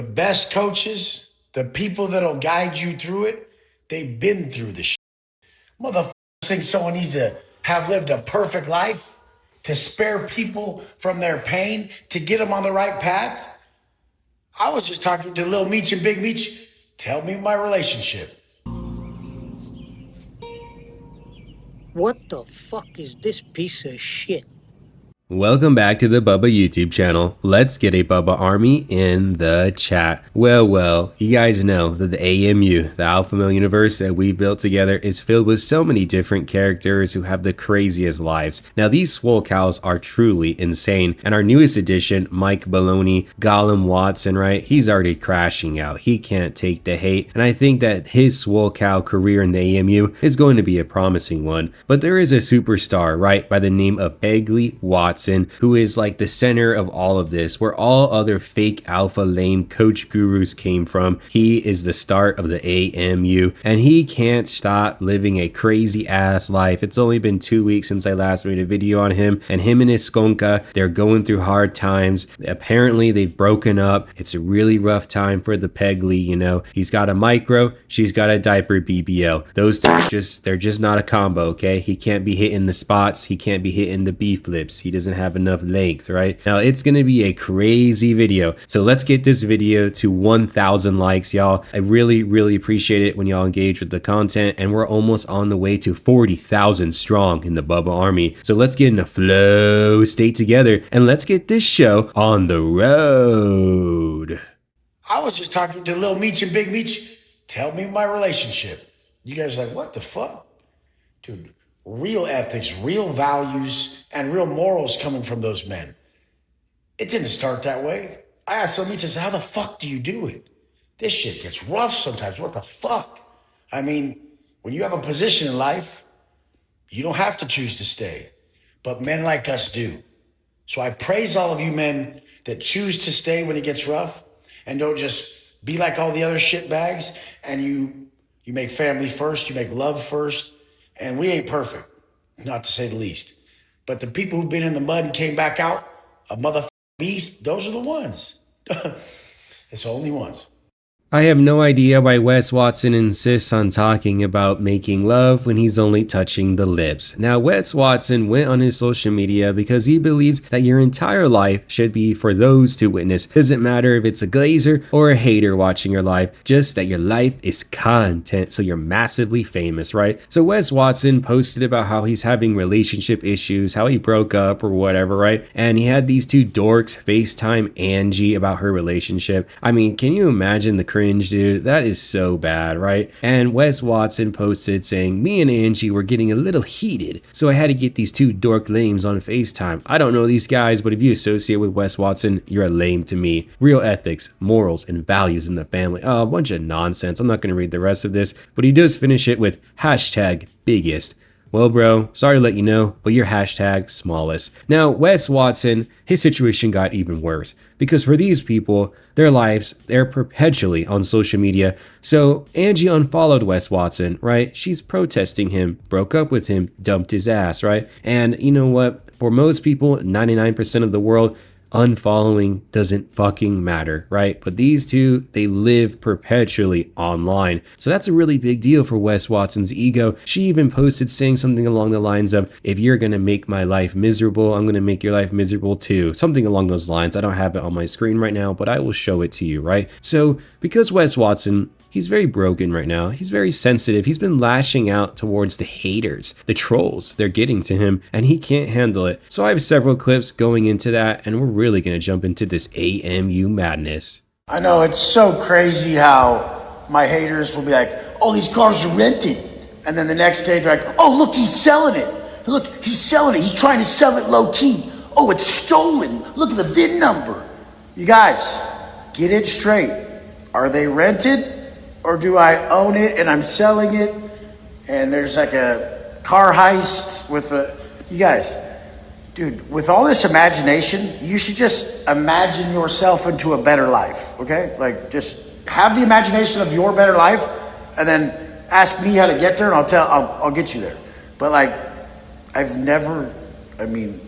The best coaches, the people that'll guide you through it, they've been through the shit. Motherfuckers think someone needs to have lived a perfect life to spare people from their pain, to get them on the right path. I was just talking to Lil Meech and Big Meech. Tell me my relationship. What the fuck is this piece of shit? Welcome back to the Bubba YouTube channel. Let's get a Bubba army in the chat. Well, you guys know that the AMU, the Alpha Male universe that we built together, is filled with so many different characters who have the craziest lives. Now these swole cows are truly insane, and our newest addition, Mike Baloney, Gollum Watson, right? He's already crashing out. He can't take the hate, and I think that his swole cow career in the AMU is going to be a promising one. But there is a superstar, right, by the name of Pegley Watson, who is like the center of all of this, where all other fake alpha lame coach gurus came from. He is the start of the AMU, and he can't stop living a crazy ass life. It's only been 2 weeks since I last made a video on him, and his skonka, they're going through hard times. Apparently they've broken up. It's a really rough time for the Pegley, you know. He's got a micro, she's got a diaper BBL. Those two they're just not a combo, okay? He can't be hitting the spots, he can't be hitting the B flips, he doesn't have enough length, right? Now it's gonna be a crazy video, so let's get this video to 1,000 likes, y'all. I really appreciate it when y'all engage with the content, and we're almost on the way to 40,000 strong in the Bubba army. So let's get in a flow state together, and let's get this show on the road. I was just talking to Lil Meech and Big Meech. Tell me my relationship. You guys are like, what the fuck? Dude, real ethics, real values, and real morals coming from those men. It didn't start that way. I asked Lil Meech, I said, how the fuck do you do it? This shit gets rough sometimes. What the fuck? I mean, when you have a position in life, you don't have to choose to stay. But men like us do. So I praise all of you men that choose to stay when it gets rough and don't just be like all the other shitbags, and you make family first, you make love first, and we ain't perfect, not to say the least. But the people who've been in the mud and came back out, a motherfucking beast, those are the ones. It's the only ones. I have no idea why Wes Watson insists on talking about making love when he's only touching the lips. Now, Wes Watson went on his social media because he believes that your entire life should be for those to witness. Doesn't matter if it's a glazer or a hater watching your life, just that your life is content, so you're massively famous, right? So Wes Watson posted about how he's having relationship issues, how he broke up or whatever, right? And he had these two dorks FaceTime Angie about her relationship. I mean, can you imagine the cringe, dude? That is so bad, right? And Wes Watson posted saying, me and Angie were getting a little heated, so I had to get these two dork lames on FaceTime. I don't know these guys, but if you associate with Wes Watson, you're a lame to me. Real ethics, morals, and values in the family. Oh, a bunch of nonsense. I'm not going to read the rest of this, but he does finish it with hashtag biggest. Well, bro, sorry to let you know, but you're hashtag smallest. Now, Wes Watson, his situation got even worse because for these people, their lives, they're perpetually on social media. So Angie unfollowed Wes Watson, right? She's protesting him, broke up with him, dumped his ass, right? And you know what? For most people, 99% of the world, unfollowing doesn't fucking matter, right? But these two, they live perpetually online. So that's a really big deal for Wes Watson's ego. She even posted saying something along the lines of, if you're gonna make my life miserable, I'm gonna make your life miserable too. Something along those lines. I don't have it on my screen right now, but I will show it to you, right? So because Wes Watson, he's very broken right now. He's very sensitive. He's been lashing out towards the haters, the trolls. They're getting to him and he can't handle it. So I have several clips going into that, and we're really going to jump into this AMU madness. I know, it's so crazy how my haters will be like, oh, these cars are rented. And then the next day they're like, oh, look, he's selling it. Look, he's selling it. He's trying to sell it low key. Oh, it's stolen. Look at the VIN number. You guys, get it straight. Are they rented? Or do I own it and I'm selling it and there's like a car heist with a... You guys, dude, with all this imagination, you should just imagine yourself into a better life, okay? Like, just have the imagination of your better life and then ask me how to get there and I'll get you there. But like, I've never, I mean,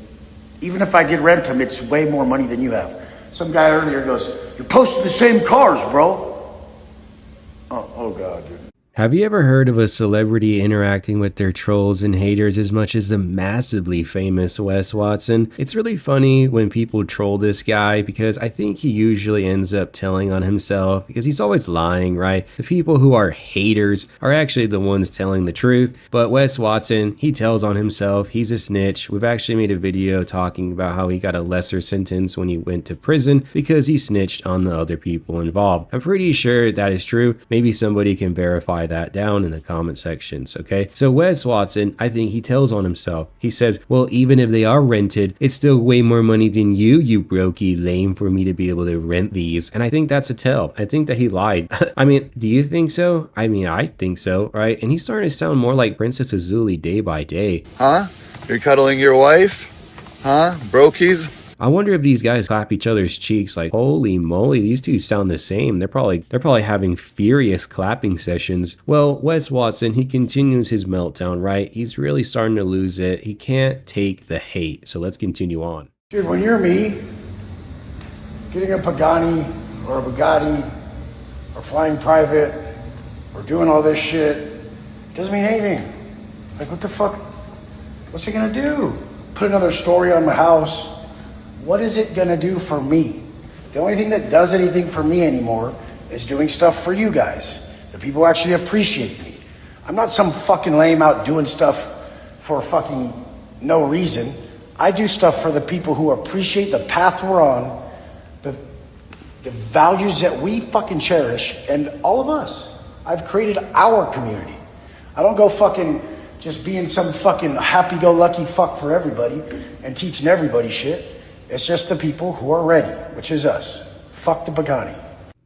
even if I did rent them, it's way more money than you have. Some guy earlier goes, You're posting the same cars, bro. Oh God, dude. Have you ever heard of a celebrity interacting with their trolls and haters as much as the massively famous Wes Watson? It's really funny when people troll this guy because I think he usually ends up telling on himself because he's always lying, right? The people who are haters are actually the ones telling the truth, but Wes Watson, he tells on himself. He's a snitch. We've actually made a video talking about how he got a lesser sentence when he went to prison because he snitched on the other people involved. I'm pretty sure that is true. Maybe somebody can verify that down in the comment sections, okay? So Wes Watson, I think he tells on himself. He says, well, even if they are rented, it's still way more money than you brokey lame, for me to be able to rent these. And I think that's a tell. I think that he lied. I mean, do you think so? I mean, I think so, right? And he's starting to sound more like Princess Azoulay day by day. Huh? You're cuddling your wife? Huh? Brokies? I wonder if these guys clap each other's cheeks like, holy moly, these two sound the same. They're probably having furious clapping sessions. Well, Wes Watson, he continues his meltdown, right? He's really starting to lose it. He can't take the hate. So let's continue on. Dude, when you're me, getting a Pagani or a Bugatti or flying private or doing all this shit doesn't mean anything. Like, what the fuck? What's it gonna do? Put another story on my house. What is it gonna do for me? The only thing that does anything for me anymore is doing stuff for you guys. The people who actually appreciate me. I'm not some fucking lame out doing stuff for fucking no reason. I do stuff for the people who appreciate the path we're on, the values that we fucking cherish, and all of us. I've created our community. I don't go fucking just being some fucking happy-go-lucky fuck for everybody and teaching everybody shit. It's just the people who are ready, which is us. Fuck the Pagani.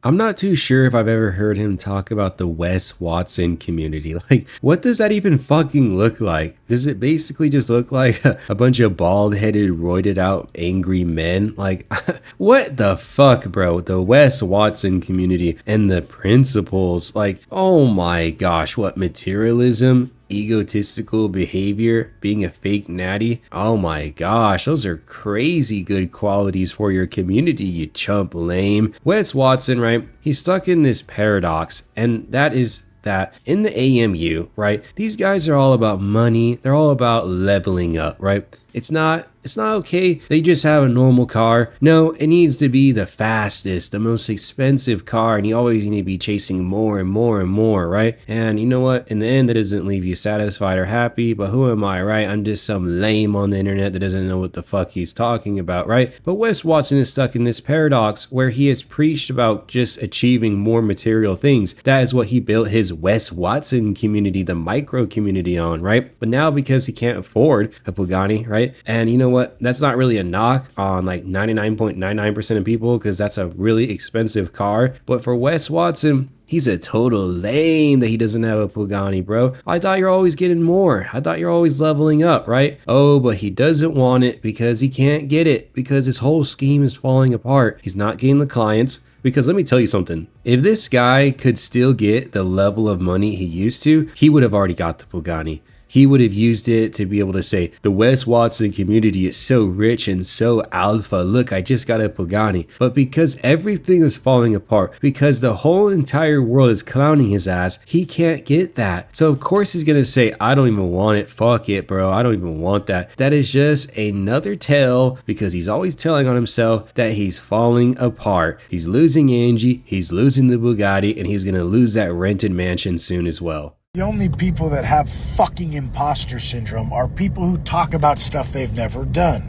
I'm not too sure if I've ever heard him talk about the Wes Watson community. Like, what does that even fucking look like? Does it basically just look like a bunch of bald-headed, roided-out, angry men? Like, what the fuck, bro? The Wes Watson community and the principles. Like, oh my gosh, what, materialism? Egotistical behavior, being a fake natty. Oh my gosh, those are crazy good qualities for your community, you chump lame. Wes Watson, right? He's stuck in this paradox, and that is that in the AMU, right? These guys are all about money. They're all about leveling up, right? It's not okay. They just have a normal car. No, it needs to be the fastest, the most expensive car, and you always need to be chasing more and more and more, right? And you know what? In the end, that doesn't leave you satisfied or happy, but who am I, right? I'm just some lame on the internet that doesn't know what the fuck he's talking about, right? But Wes Watson is stuck in this paradox where he has preached about just achieving more material things. That is what he built his Wes Watson community, the micro community on, right? But now because he can't afford a Pagani, right? And you know what? That's not really a knock on like 99.99% of people because that's a really expensive car. But for Wes Watson, he's a total lame that he doesn't have a Pagani, bro. I thought you're always getting more. I thought you're always leveling up, right? Oh, but he doesn't want it because he can't get it because his whole scheme is falling apart. He's not getting the clients. Because let me tell you something, if this guy could still get the level of money he used to, he would have already got the Pagani. He would have used it to be able to say, the Wes Watson community is so rich and so alpha. Look, I just got a Pagani. But because everything is falling apart, because the whole entire world is clowning his ass, he can't get that. So of course he's going to say, I don't even want it. Fuck it, bro. I don't even want that. That is just another tell because he's always telling on himself that he's falling apart. He's losing Angie, he's losing the Bugatti, and he's going to lose that rented mansion soon as well. The only people that have fucking imposter syndrome are people who talk about stuff they've never done.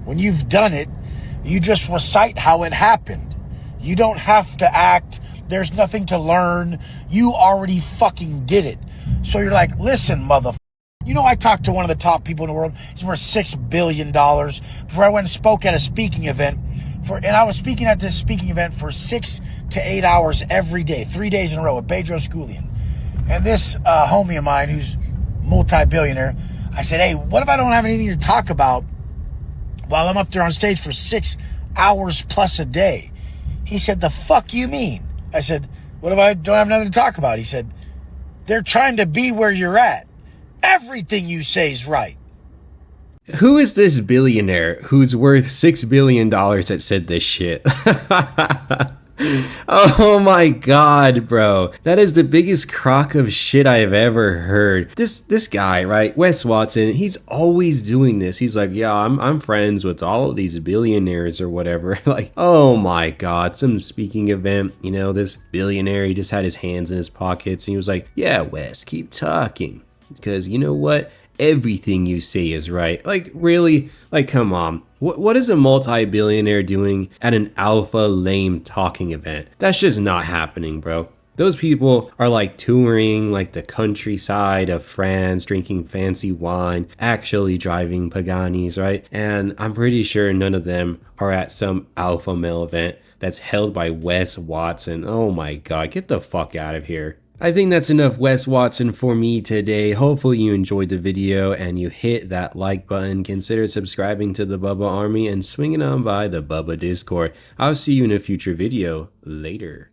When you've done it, you just recite how it happened. You don't have to act. There's nothing to learn. You already fucking did it. So you're like, listen, motherfucker. You know, I talked to one of the top people in the world. He's worth $6 billion. Before I went and spoke at a speaking event. And I was speaking at this speaking event for 6 to 8 hours every day, 3 days in a row with Bedros Keuilian. And this homie of mine who's multi-billionaire, I said, hey, what if I don't have anything to talk about while I'm up there on stage for 6 hours plus a day? He said, the fuck you mean? I said, what if I don't have nothing to talk about? He said, they're trying to be where you're at. Everything you say is right. Who is this billionaire who's worth $6 billion that said this shit? Oh my god, bro. That is the biggest crock of shit I've ever heard. This guy, right? Wes Watson, he's always doing this. He's like, yeah, I'm friends with all of these billionaires or whatever. Like, oh my god, some speaking event, you know, this billionaire, he just had his hands in his pockets and he was like, yeah, Wes, keep talking. Because you know what? Everything you say is right. Like, really? Like, come on. What is a multi-billionaire doing at an alpha lame talking event? That's just not happening, bro. Those people are like touring like the countryside of France, drinking fancy wine, actually driving Paganis, right? And I'm pretty sure none of them are at some alpha male event that's held by Wes Watson. Oh my god, get the fuck out of here. I think that's enough Wes Watson for me today. Hopefully you enjoyed the video and you hit that like button. Consider subscribing to the Bubba Army and swinging on by the Bubba Discord. I'll see you in a future video. Later.